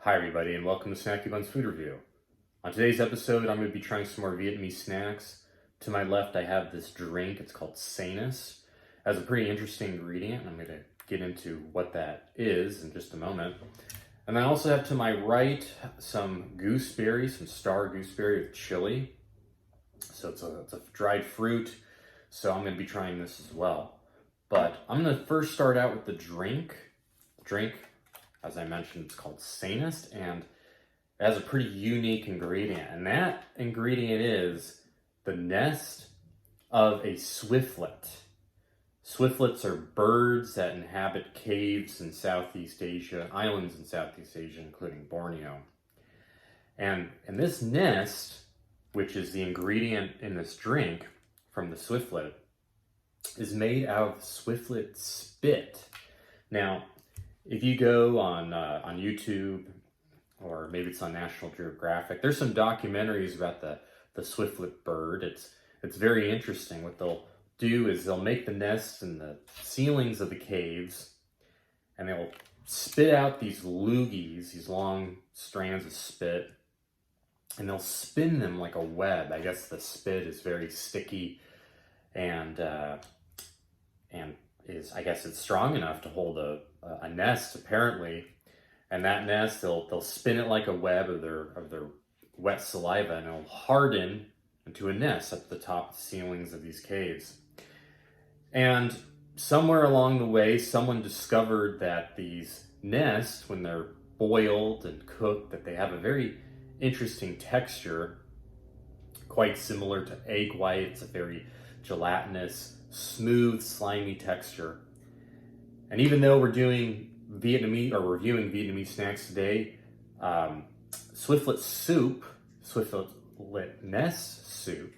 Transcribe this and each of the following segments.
Hi everybody and welcome to Snacky Bun's Food Review. On today's episode I'm going to be trying some more Vietnamese snacks. To my left I have this drink, it's called Sanest. It has a pretty interesting ingredient and I'm going to get into what that is in just a moment. And I also have to my right some gooseberry, some star gooseberry with chili. So it's a dried fruit, so I'm going to be trying this as well. But I'm going to first start out with the drink. As I mentioned, it's called Sanest, and it has a pretty unique ingredient. And that ingredient is the nest of a swiftlet. Swiftlets are birds that inhabit caves in Southeast Asia, islands in Southeast Asia, including Borneo. And this nest, which is the ingredient in this drink from the swiftlet, is made out of swiftlet spit. Now, if you go on YouTube, or maybe it's on National Geographic, there's some documentaries about the swiftlet bird. It's very interesting. What they'll do is they'll make the nests in the ceilings of the caves, and they'll spit out these loogies, these long strands of spit, and they'll spin them like a web. I guess the spit is very sticky, and I guess it's strong enough to hold a nest apparently, and that nest they'll spin it like a web of their wet saliva, and it'll harden into a nest up at the top ceilings of these caves. And somewhere along the way, someone discovered that these nests, when they're boiled and cooked, that they have a very interesting texture, quite similar to egg white. It's a very gelatinous, smooth, slimy texture. And even though we're doing reviewing Vietnamese snacks today, swiftlet nest soup,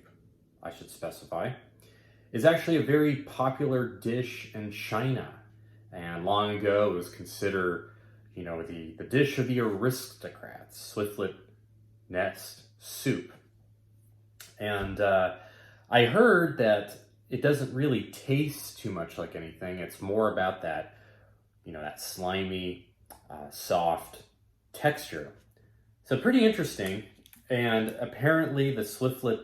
I should specify, is actually a very popular dish in China. And long ago it was considered, the dish of the aristocrats, swiftlet nest soup. And I heard that it doesn't really taste too much like anything. It's more about that, that slimy, soft texture. So pretty interesting. And apparently the swiftlet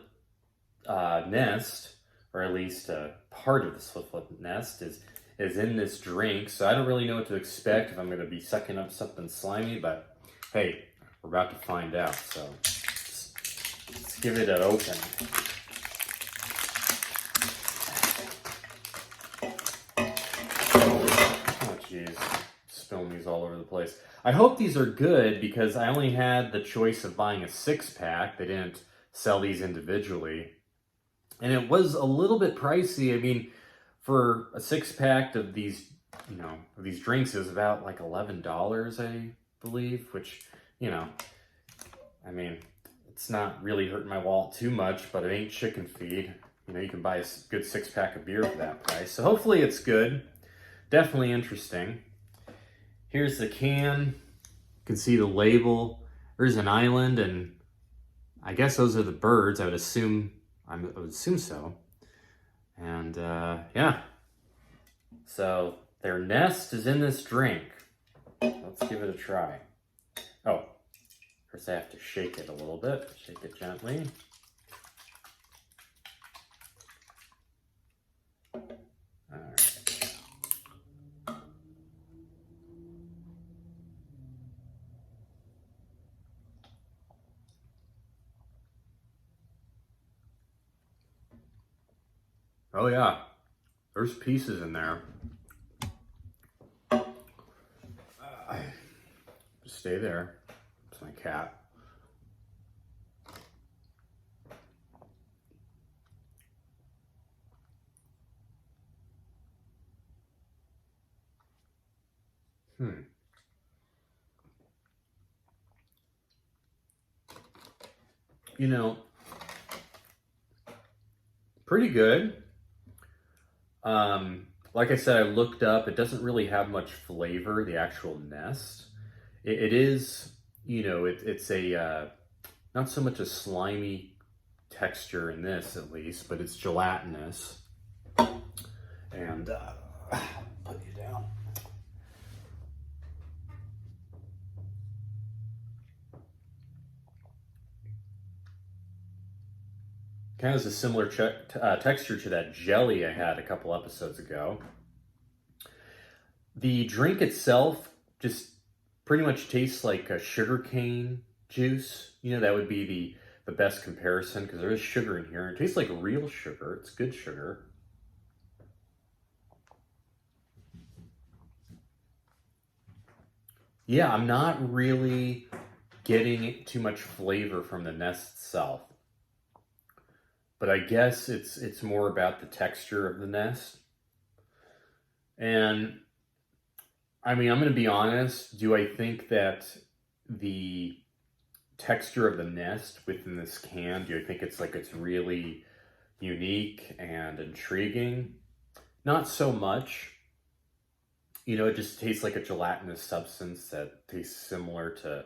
nest, or at least a part of the swiftlet nest, is in this drink. So I don't really know what to expect, if I'm going to be sucking up something slimy, but hey, we're about to find out. So let's give it an open. Jeez, spilling these all over the place. I hope these are good, because I only had the choice of buying a 6-pack. They didn't sell these individually. And it was a little bit pricey. I mean, for a 6-pack of these, of these drinks, is about like $11, I believe, which, I mean, it's not really hurting my wallet too much, but it ain't chicken feed. You can buy a good 6-pack of beer for that price. So hopefully it's good. Definitely interesting. Here's the can. You can see the label. There's an island, and I guess those are the birds. I would assume so. And yeah. So their nest is in this drink. Let's give it a try. Oh, first I have to shake it a little bit. Shake it gently. Oh yeah, there's pieces in there. Just stay there. It's my cat. Pretty good. Like I said, I looked up, it doesn't really have much flavor, the actual nest. It is, it's a, not so much a slimy texture in this, at least, but it's gelatinous. And, put you down. Kind of has a similar texture to that jelly I had a couple episodes ago. The drink itself just pretty much tastes like a sugarcane juice. You know, that would be the best comparison because there is sugar in here. It tastes like real sugar. It's good sugar. Yeah, I'm not really getting too much flavor from the Nest itself. But I guess it's more about the texture of the Nest. And I mean, I'm going to be honest. Do I think that the texture of the Nest within this can, do I think it's really unique and intriguing? Not so much. You know, it just tastes like a gelatinous substance that tastes similar to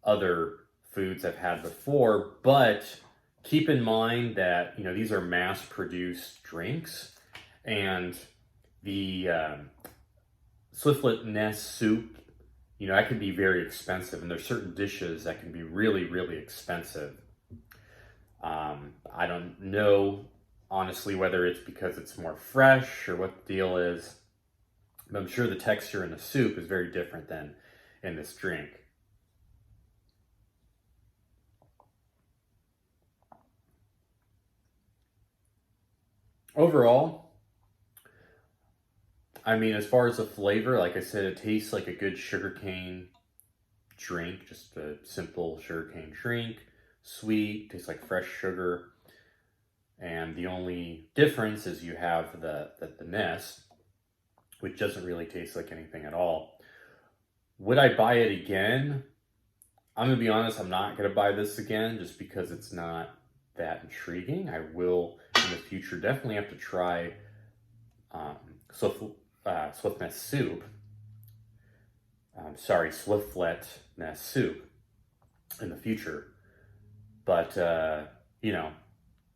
other foods I've had before. But keep in mind that, you know, these are mass-produced drinks, and the Swiftlet Nest soup, you know, that can be very expensive, and there's certain dishes that can be really, really expensive. I don't know, honestly, whether it's because it's more fresh or what the deal is, but I'm sure the texture in the soup is very different than in this drink. Overall, I mean, as far as the flavor, like I said, it tastes like a good sugarcane drink, just a simple sugarcane drink. Sweet, tastes like fresh sugar. And the only difference is you have the Nest, which doesn't really taste like anything at all. Would I buy it again? I'm going to be honest, I'm not going to buy this again just because it's not that intriguing. I will, in the future, definitely have to try Swift Nest soup. Swiftlet Nest soup in the future. But, you know,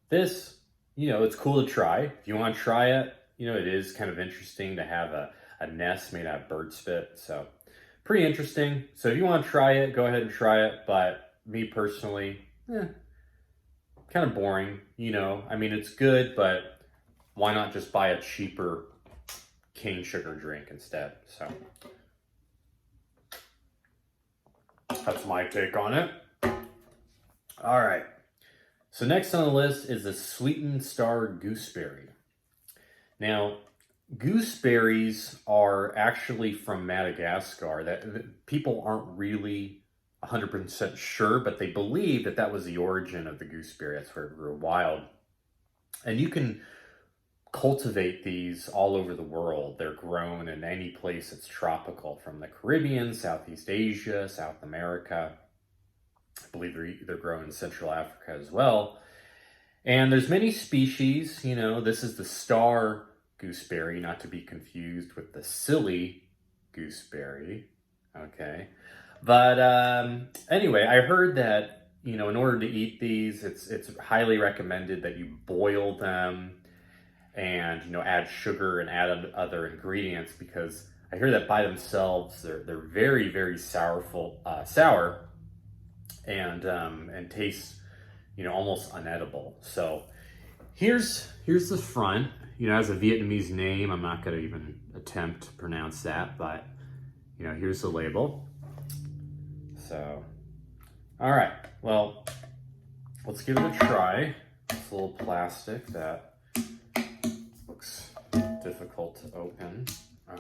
this, you know, it's cool to try. If you want to try it, you know, it is kind of interesting to have a nest made out of bird spit. So, pretty interesting. So, if you want to try it, go ahead and try it. But me personally, kind of boring, you know. I mean, it's good, but why not just buy a cheaper cane sugar drink instead? So, that's my take on it. All right. So next on the list is the Sweetened Star Gooseberry. Now, gooseberries are actually from Madagascar. That people aren't really 100% sure, but they believe that that was the origin of the gooseberry. That's where it grew wild. And you can cultivate these all over the world. They're grown in any place that's tropical, from the Caribbean, Southeast Asia, South America. I believe they're grown in Central Africa as well. And there's many species. You know, this is the star gooseberry, not to be confused with the silly gooseberry. Okay. But anyway, I heard that, you know, in order to eat these, it's highly recommended that you boil them and, you know, add sugar and add other ingredients, because I hear that by themselves they're very, very sour and taste, you know, almost unedible. So here's the front. You know, it has a Vietnamese name. I'm not going to even attempt to pronounce that, but, you know, here's the label. So, all right. Well, let's give it a try. It's a little plastic that looks difficult to open. All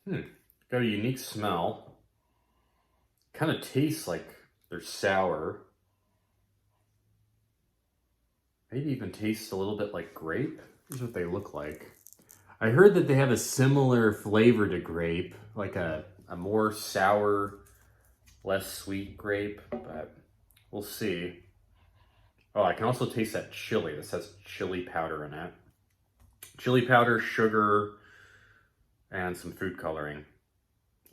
right. Got a unique smell. Kind of tastes like they're sour. Maybe even tastes a little bit like grape. Here's what they look like. I heard that they have a similar flavor to grape, like a more sour, less sweet grape, but we'll see. Oh, I can also taste that chili. This has chili powder in it. Chili powder, sugar, and some food coloring.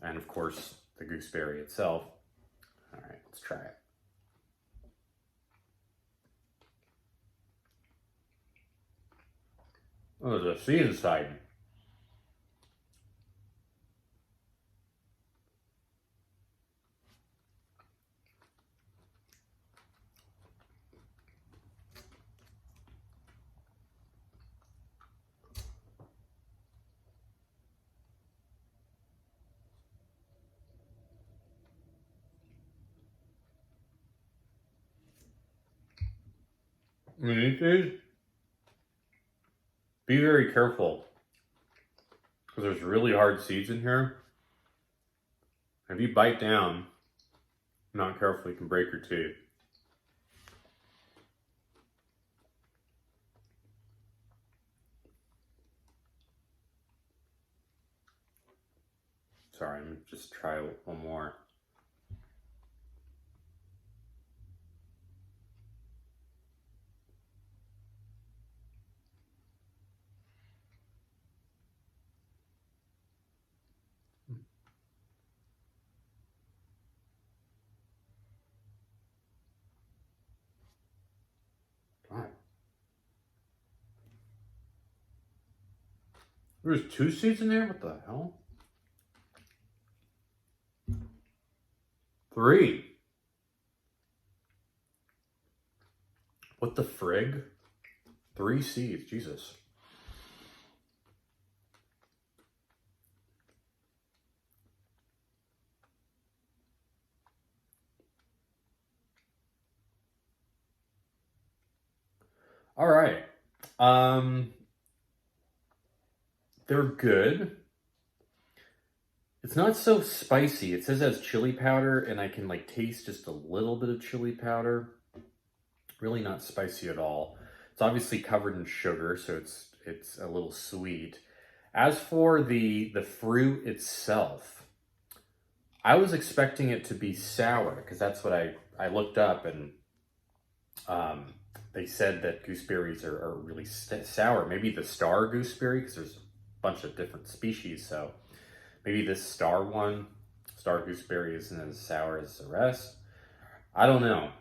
And of course, the gooseberry itself. All right, let's try it. Oh, there's a seed inside. when you eat these, be very careful. Because there's really hard seeds in here. If you bite down, not careful, you can break your teeth. Sorry, let me just try one more. God. There's 2 seeds in there? What the hell? 3. What the frig? 3 seeds, Jesus. All right. They're good. It's not so spicy. It says it has chili powder, and I can like taste just a little bit of chili powder. Really not spicy at all. It's obviously covered in sugar, so it's a little sweet. As for the fruit itself, I was expecting it to be sour because that's what I looked up, and they said that gooseberries are really sour. Maybe the star gooseberry, because there's a bunch of different species, so maybe this star gooseberry isn't as sour as the rest. I don't know.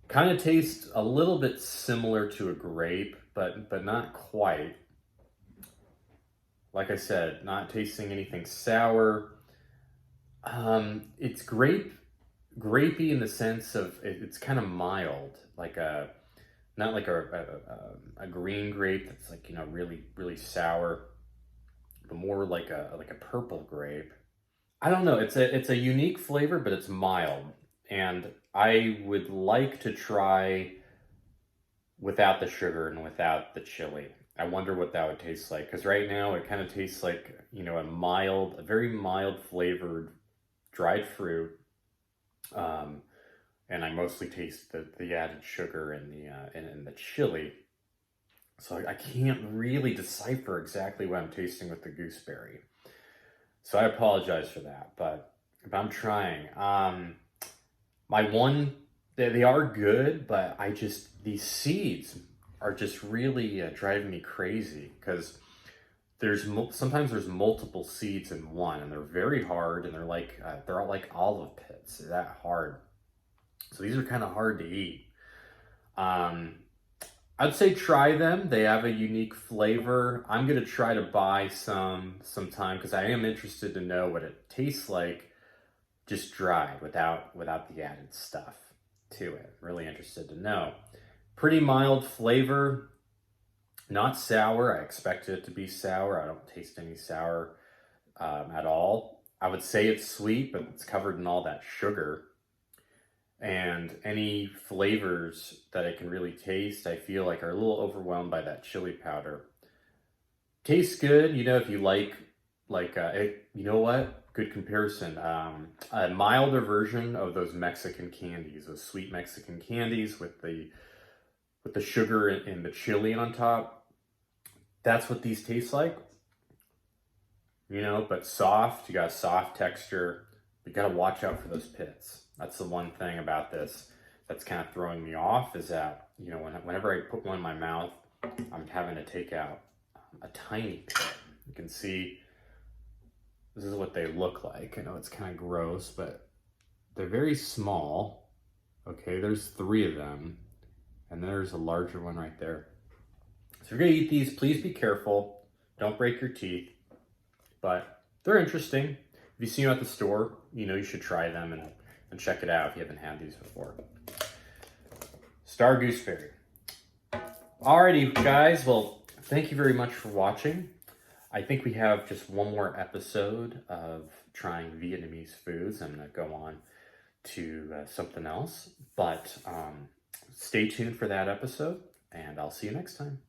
Kind of tastes a little bit similar to a grape, but not quite. Like I said, not tasting anything sour. It's grapey in the sense of it's kind of mild, like not like a green grape that's like, you know, really sour, but more like a purple grape. I don't know. It's a unique flavor, but it's mild, and I would like to try without the sugar and without the chili. I wonder what that would taste like, because right now it kind of tastes like, you know, a very mild flavored dried fruit, and I mostly taste the added sugar and the chili. So I can't really decipher exactly what I'm tasting with the gooseberry. So I apologize for that, but I'm trying. They are good, but these seeds are just really driving me crazy, because sometimes there's multiple seeds in one, and they're very hard, and they're all like olive pits. They're that hard. So these are kind of hard to eat. I'd say try them. They have a unique flavor. I'm gonna try to buy some sometime, because I am interested to know what it tastes like, just dried without the added stuff to it. Really interested to know. Pretty mild flavor, not sour. I expected it to be sour. I don't taste any sour at all. I would say it's sweet, but it's covered in all that sugar. And any flavors that I can really taste, I feel like are a little overwhelmed by that chili powder. Tastes good, you know, if you like you know what? Good comparison. A milder version of those Mexican candies, those sweet Mexican candies with the sugar and the chili on top. That's what these taste like. You know, but soft. You got a soft texture. You got to watch out for those pits. That's the one thing about this that's kind of throwing me off, is that, you know, whenever I put one in my mouth, I'm having to take out a tiny pit. You can see this is what they look like. I know it's kind of gross, but they're very small. Okay, there's 3 of them, and there's a larger one right there. So if you're gonna eat these, please be careful. Don't break your teeth, but they're interesting. If you see them at the store, you know you should try them and check it out if you haven't had these before. Star Gooseberry. Alrighty, guys. Well, thank you very much for watching. I think we have just one more episode of trying Vietnamese foods. I'm going to go on to something else. But stay tuned for that episode, and I'll see you next time.